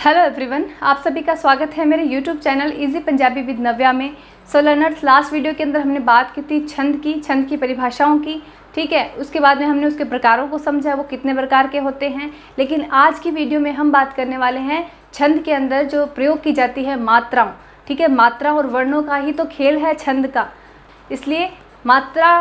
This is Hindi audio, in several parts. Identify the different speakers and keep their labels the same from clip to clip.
Speaker 1: हेलो एवरीवन, आप सभी का स्वागत है मेरे YouTube channel easy Punjabi with Navya में। सो लर्नर्स, लास्ट वीडियो के अंदर हमने बात की थी छंद की परिभाषाओं की। ठीक है, उसके बाद में हमने उसके प्रकारों को समझा, वो कितने प्रकार के होते हैं। लेकिन आज की वीडियो में हम बात करने वाले हैं छंद के अंदर जो प्रयोग की जाती है मात्राओं। ठीक है, मात्रा और वर्णों का ही तो खेल है छंद का, इसलिए मात्रा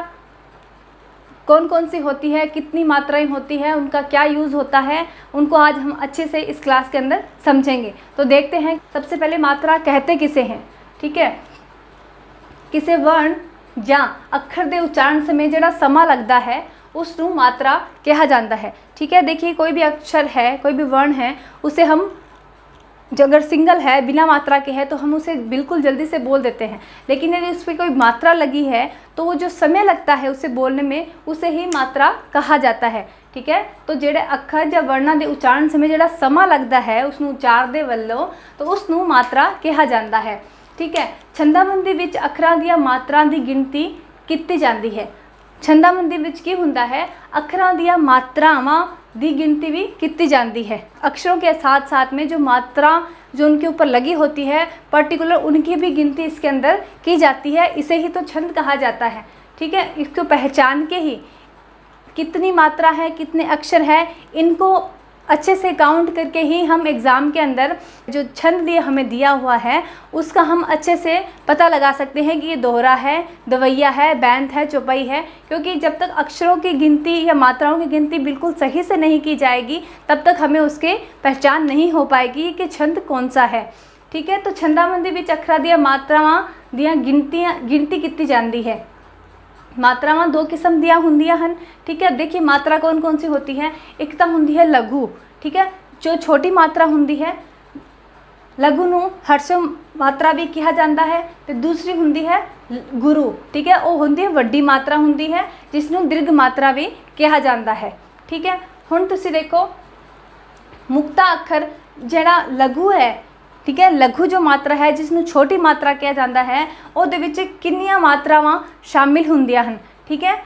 Speaker 1: कौन कौन सी होती है, कितनी मात्राएं होती हैं, उनका क्या यूज़ होता है, उनको आज हम अच्छे से इस क्लास के अंदर समझेंगे। तो देखते हैं, सबसे पहले मात्रा कहते किसे हैं। ठीक है, किसे वर्ण या अक्षर दे उच्चारण समय जड़ा समा लगता है उसनू मात्रा कहा जाता है। ठीक है, देखिए कोई भी अक्षर है, कोई भी वर्ण है, उसे हम जो अगर सिंगल है, बिना मात्रा के है, तो हम उसे बिल्कुल जल्दी से बोल देते हैं। लेकिन यदि उस पर कोई मात्रा लगी है तो वो जो समय लगता है उसे बोलने में, उसे ही मात्रा कहा जाता है। ठीक है, तो जेड़े अक्षर या वर्णा दे उच्चारण समय जड़ा समा लगता है उसनू उच्चार दे वल्लों, तो उसनू मात्रा कहा जाता है। ठीक है, छंदाबंदी विच अक्षरां दी मात्रां दी गिनती कीती जाती है। छंदाबंदी विच की हुंदा है, अक्षरां दी मात्रावां दी गिनती भी की जाती है। अक्षरों के साथ साथ में जो मात्रा जो उनके ऊपर लगी होती है पर्टिकुलर, उनकी भी गिनती इसके अंदर की जाती है। इसे ही तो छंद कहा जाता है। ठीक है, इसको पहचान के ही कितनी मात्रा है, कितने अक्षर है, इनको अच्छे से काउंट करके ही हम एग्ज़ाम के अंदर जो छंद दिए हमें दिया हुआ है उसका हम अच्छे से पता लगा सकते हैं कि ये दोहरा है, दवैया है, बैंत है, चौपाई है। क्योंकि जब तक अक्षरों की गिनती या मात्राओं की गिनती बिल्कुल सही से नहीं की जाएगी तब तक हमें उसके पहचान नहीं हो पाएगी कि छंद कौन सा है। ठीक है, तो छंदाबंदी विच अक्षरा दिया मात्रावां दियां गिनती की जाती है। मात्रावां दो किस्म दियां हुंदियां हन। ठीक है, देखिए मात्रा कौन कौन सी होती है। एक तो हुंदी है लघु। ठीक है, जो छोटी मात्रा हुंदी है लघु नू हर्षो मात्रा भी कहा जाता है। तो दूसरी हुंदी है गुरु। ठीक है, वो हुंदी है वड्डी मात्रा हुंदी है जिसनू दीर्घ मात्रा भी कहा जाता है। ठीक है, हुण तुसी देखो मुक्ता अक्षर जिहड़ा लघु है, ठीक है, लघु जो मात्रा है जिसनू छोटी मात्रा कहा जाता है, उहदे विच कितनियां मात्रावां शामिल हुंदियां हन। ठीक है,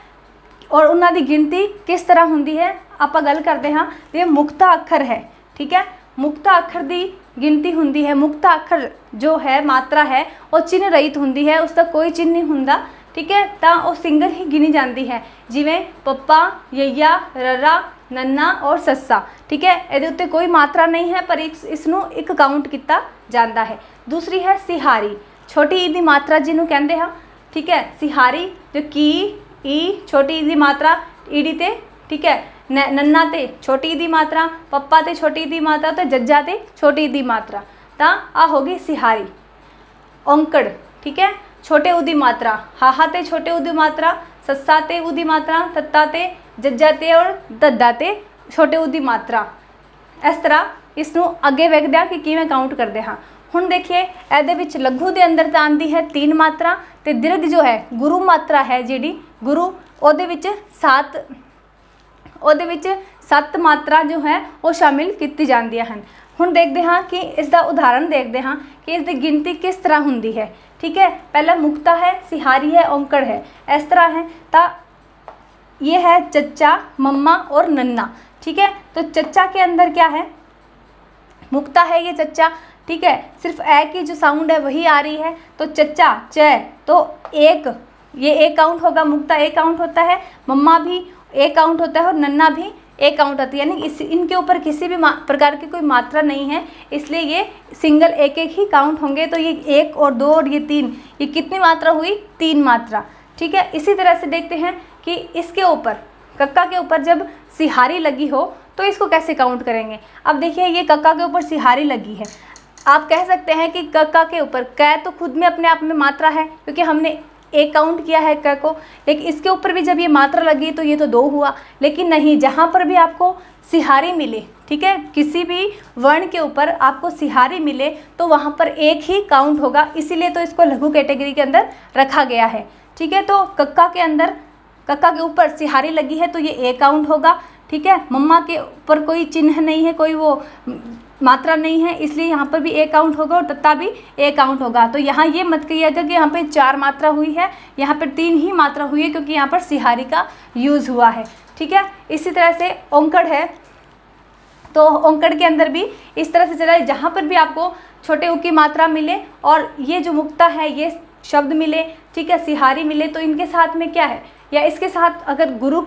Speaker 1: और उन्हां दी गिनती किस तरह हुंदी है आपां गल करदे हां। ये मुक्ता अक्षर है। ठीक है, मुक्ता अक्षर दी गिनती हुंदी है। मुक्ता अक्षर जो है मात्रा है वो चिन्ह रहित हुंदी है, उसका कोई चिन्ह नहीं हुंदा। ठीक है, तां वो सिंगल ही गिनी जाती है, जिवें पप्पा, यैया, ररा, नन्ना और सस्सा। ठीक है, ਇਹਦੇ ਉੱਤੇ कोई मात्रा नहीं है पर इसनू एक काउंट किया जाता है। दूसरी है सिहारी, छोटी ई दी मात्रा जिन्हों कहते हैं। ठीक है, सिहारी जो की ई छोटी ई दी मात्रा ईडी ते, ठीक है, नन्ना ते छोटी ई दी मात्रा, पप्पा ते छोटी ई दी मात्रा, तो जज्जा ते छोटी ई दी मात्रा, तो आ हो गई सिहारी। औंकड़, ठीक है, छोटे ऊ दी मात्रा, हाहा ते छोटे ऊ दी मात्रा, सस्सा ते ऊ दी मात्रा, तत्ता ते, जज्जा ते और दद्दा ते छोटे ऊ दी मात्रा। इस तरह इसनू अगे वेखदे कि किवें काउंट करते हाँ। हुण देखिए इहदे विच लघु दे अंदर तां आंदी है 3 मात्रा, ते दीर्घ जो है गुरु मात्रा है जिहड़ी गुरु, उहदे विच 7 मात्रा जो है वो शामिल की जांदियां हन। हुण देखते हाँ कि इसका उदाहरण देखते हाँ कि इसकी गिनती किस तरह हुंदी है। ठीक है, पहला मुक्ता है, सिहारी है, औंकड़ है, इस तरह है। तो ये है चच्चा, मम्मा और नन्ना। ठीक है, तो चच्चा के अंदर क्या है, मुक्ता है ये चच्चा। ठीक है, सिर्फ ए की जो साउंड है वही आ रही है, तो चच्चा च, तो एक, ये एक काउंट होगा, मुक्ता एक काउंट होता है, मम्मा भी एक काउंट होता है और नन्ना भी एक काउंट होती है। यानी इनके ऊपर किसी भी प्रकार की कोई मात्रा नहीं है, इसलिए ये सिंगल एक एक ही काउंट होंगे। तो ये 1 और 2 और ये 3, ये कितनी मात्रा हुई, 3 मात्रा। ठीक है, इसी तरह से देखते हैं कि इसके ऊपर कक्का के ऊपर जब सिहारी लगी हो तो इसको कैसे काउंट करेंगे। अब देखिए ये कक्का के ऊपर सिहारी लगी है, आप कह सकते हैं कि कक्का के ऊपर क तो खुद में अपने आप में मात्रा है क्योंकि हमने एक काउंट किया है क को, लेकिन इसके ऊपर भी जब ये मात्रा लगी तो ये तो 2 हुआ। लेकिन नहीं, जहाँ पर भी आपको सिहारी मिले, ठीक है, किसी भी वर्ण के ऊपर आपको सिहारी मिले तो वहाँ पर एक ही काउंट होगा, इसीलिए तो इसको लघु कैटेगरी के अंदर रखा गया है। ठीक है, तो कक्का के ऊपर सिहारी लगी है तो ये एक काउंट होगा। ठीक है, मम्मा के ऊपर कोई चिन्ह नहीं है, कोई वो मात्रा नहीं है, इसलिए यहाँ पर भी एक काउंट होगा और तत्ता भी एक काउंट होगा। तो यहाँ ये मत कहिएगा कि यहाँ पे 4 मात्रा हुई है, यहाँ पर 3 ही मात्रा हुई है क्योंकि यहाँ पर सिहारी का यूज़ हुआ है। ठीक है, इसी तरह से औंकड़ है, तो औंकड़ के अंदर भी इस तरह से चला है, जहाँ पर भी आपको छोटे उ की मात्रा मिले और ये जो मुक्ता है ये शब्द मिले, ठीक है, सिहारी मिले, तो इनके साथ में क्या है या इसके साथ अगर गुरु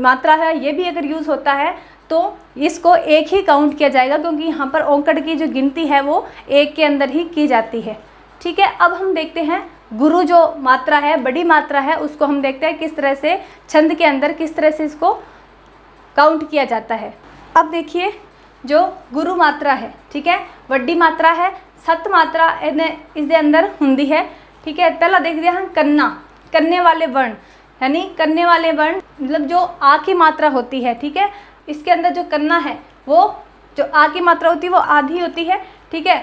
Speaker 1: मात्रा है ये भी अगर यूज़ होता है तो इसको एक ही काउंट किया जाएगा, क्योंकि यहाँ पर औंकड़ की जो गिनती है वो एक के अंदर ही की जाती है। ठीक है, अब हम देखते हैं गुरु जो मात्रा है, बड़ी मात्रा है, उसको हम देखते हैं किस तरह से छंद के अंदर किस तरह से इसको काउंट किया जाता है। अब देखिए जो गुरु मात्रा है, ठीक है, वड्डी मात्रा है, सत मात्रा इसके अंदर हुंदी है। ठीक है, पहला देख दिया हम कन्ना, करने वाले वर्ण, यानी करने वाले वर्ण मतलब जो आ की मात्रा होती है। ठीक है, इसके अंदर जो कन्ना है वो जो आ की मात्रा होती है वो आधी होती है। ठीक है,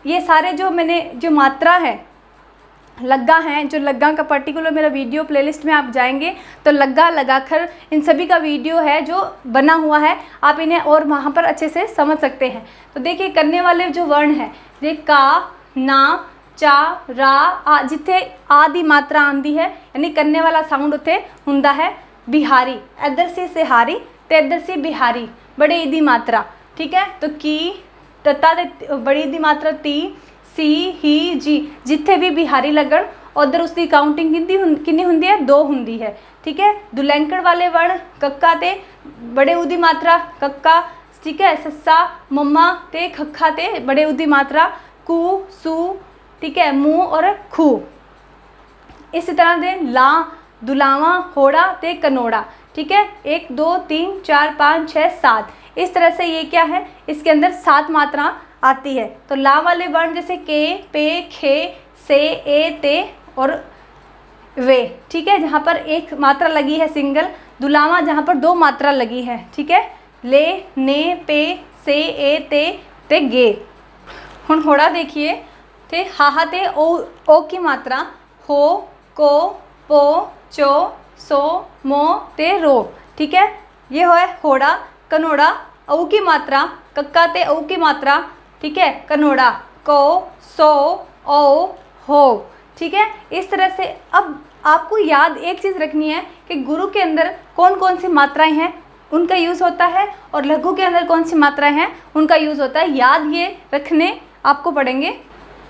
Speaker 1: ये सारे जो मैंने जो मात्रा है लग्गा हैं, जो लग्गा का पर्टिकुलर मेरा वीडियो प्लेलिस्ट में आप जाएंगे तो लग्गा लगाखर इन सभी का वीडियो है जो बना हुआ है, आप इन्हें और वहाँ पर अच्छे से समझ सकते हैं। तो देखिए करने वाले जो वर्ण है ये का, ना, चा, रा, आ, जिथे आदि मात्रा आंदी है यानी करने वाला साउंड उथे हुंदा है बिहारी, इधर से सिहारी ते इधर से बिहारी, बड़े ईदी मात्रा। ठीक है, तो की तता बड़ी ईदी मात्रा ती, सी, ही, जी, जिथे भी बिहारी लगन उधर उसकी काउंटिंग कितनी हुंदी है, 2 हुंदी है। ठीक है, दुलैंकड़ वाले वर्ण कक्का ते बड़े उदी मात्रा कक्का, ठीक है, सस्सा, मम्मा ते खखा ते बड़े उदी मात्रा कू, सू, ठीक है, मुँह और खू। इसी तरह से ला, दुलावा, होड़ा ते कनोड़ा। ठीक है, 1 2 3 4 5 6 7, इस तरह से ये क्या है, इसके अंदर 7 मात्रा आती है। तो ला वाले वर्ण जैसे के, पे, खे, से, ए, ते और वे। ठीक है, जहाँ पर एक मात्रा लगी है सिंगल, दुलावा जहाँ पर 2 मात्रा लगी है। ठीक है, ले, ने, पे, से, ए, ते गे। हुण होड़ा देखिए ते हाहा ते ओ की मात्रा हो, को, पो, चो, सो, मो ते रो। ठीक है, ये है होड़ा। कनोड़ा औ की मात्रा कक्का ते औ की मात्रा, ठीक है, कनोड़ा को, सो, ओ, हो। ठीक है, इस तरह से अब आपको याद एक चीज़ रखनी है कि गुरु के अंदर कौन कौन सी मात्राएं हैं उनका यूज़ होता है और लघु के अंदर कौन सी मात्राएं हैं उनका यूज़ होता है। याद ये रखने आपको पड़ेंगे,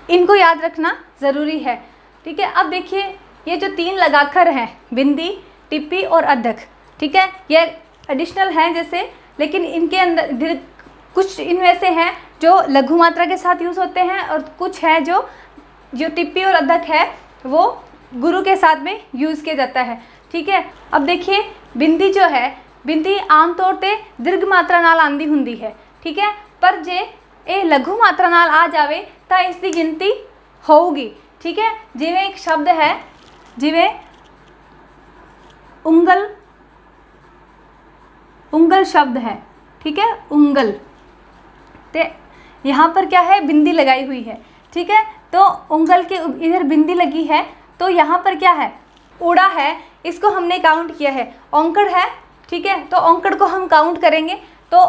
Speaker 1: इनको याद रखना ज़रूरी है। ठीक है, अब देखिए ये जो 3 लगाखर हैं, बिंदी, टिप्पी और अद्धक, ठीक है, ये एडिशनल हैं जैसे, लेकिन इनके अंदर कुछ इनमें से हैं जो लघु मात्रा के साथ यूज़ होते हैं और कुछ है जो टिप्पी और अद्धक है वो गुरु के साथ में यूज़ किया जाता है। ठीक है, अब देखिए बिंदी जो है, बिंदी आमतौर पर दीर्घ मात्रा नाल आंदी हुंदी है। ठीक है, पर जे ये लघु मात्रा नाल आ जावे तो इसकी गिनती होगी। ठीक है, जिवें एक शब्द है जिवें उंगल, उंगल शब्द है। ठीक है, उंगल ते यहाँ पर क्या है, बिंदी लगाई हुई है। ठीक है, तो उंगल के इधर बिंदी लगी है तो यहाँ पर क्या है, उड़ा है, इसको हमने काउंट किया है। औंकड़ है, ठीक है, तो औंकड़ को हम काउंट करेंगे तो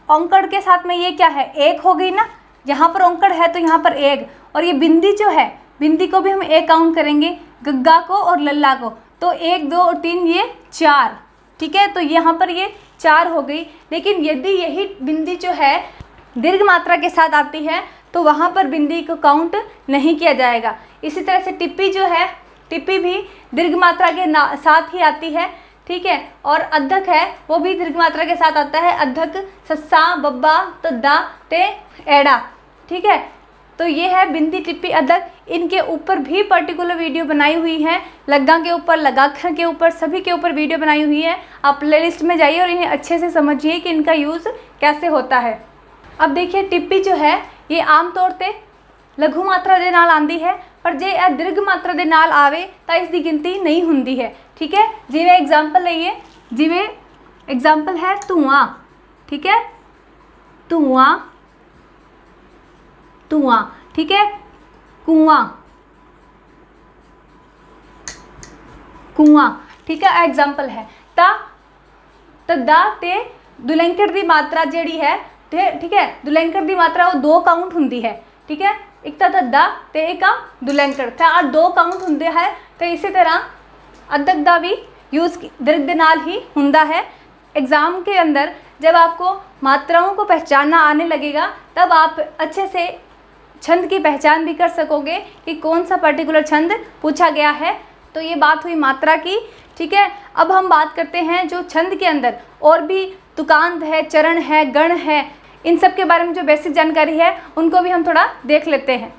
Speaker 1: औंकड़ के साथ में ये क्या है, 1 हो गई ना, यहाँ पर औंकड़ है तो यहाँ पर 1, और ये बिंदी जो है, बिंदी को भी हम 1 काउंट करेंगे, गग्गा को और लल्ला को, तो 1 2 और 3 ये 4। ठीक है, तो यहाँ पर ये 4 हो गई। लेकिन यदि यही बिंदी जो है दीर्घ मात्रा के साथ आती है तो वहाँ पर बिंदी को काउंट नहीं किया जाएगा। इसी तरह से टिप्पी जो है, टिप्पी भी दीर्घ मात्रा के साथ ही आती है। ठीक है, और अद्धक है वो भी दीर्घ मात्रा के साथ आता है, अद्धक सस्सा, बब्बा, तद्दा ते एड़ा। ठीक है, तो ये है बिंदी, टिप्पी, अद्धक। इनके ऊपर भी पर्टिकुलर वीडियो बनाई हुई है, लग्गा के ऊपर, लगाखर के ऊपर, सभी के ऊपर वीडियो बनाई हुई है। आप प्लेलिस्ट में जाइए और इन्हें अच्छे से समझिए कि इनका यूज़ कैसे होता है। अब देखिए टिप्पी जो है ये आमतौर पर लघु मात्रा दे नाल आंदी है, पर जे यह दीर्घ मात्रा दे नाल आवे तो इसकी गिनती नहीं हुंदी है। ठीक है, जिवें एग्जाम्पल लईए, जिवें एग्जाम्पल है धुआं। ठीक है, धुआं, धुआं। ठीक है, कुआं, कुआं। ठीक है, एग्जाम्पल है दा ते दुलैंकड़ दी मात्रा जिहड़ी है, ठीक है, दुलैंकड़ दी मात्रा वो 2 काउंट हुंदी है। ठीक है, एक तो दा ते एक दुलैंकड़, तो 2 काउंट हुंदे है। तो इसी तरह अद्धक दा भी यूज़ दीर्घ दे नाल ही हुंदा है। एग्जाम के अंदर जब आपको मात्राओं को पहचानना आने लगेगा तब आप अच्छे से छंद की पहचान भी कर सकोगे कि कौन सा पर्टिकुलर छंद पूछा गया है। तो ये बात हुई मात्रा की, ठीक है। अब हम बात करते हैं जो छंद के अंदर और भी तुकांत है, चरण है, गण है, इन सब के बारे में जो बेसिक जानकारी है उनको भी हम थोड़ा देख लेते हैं।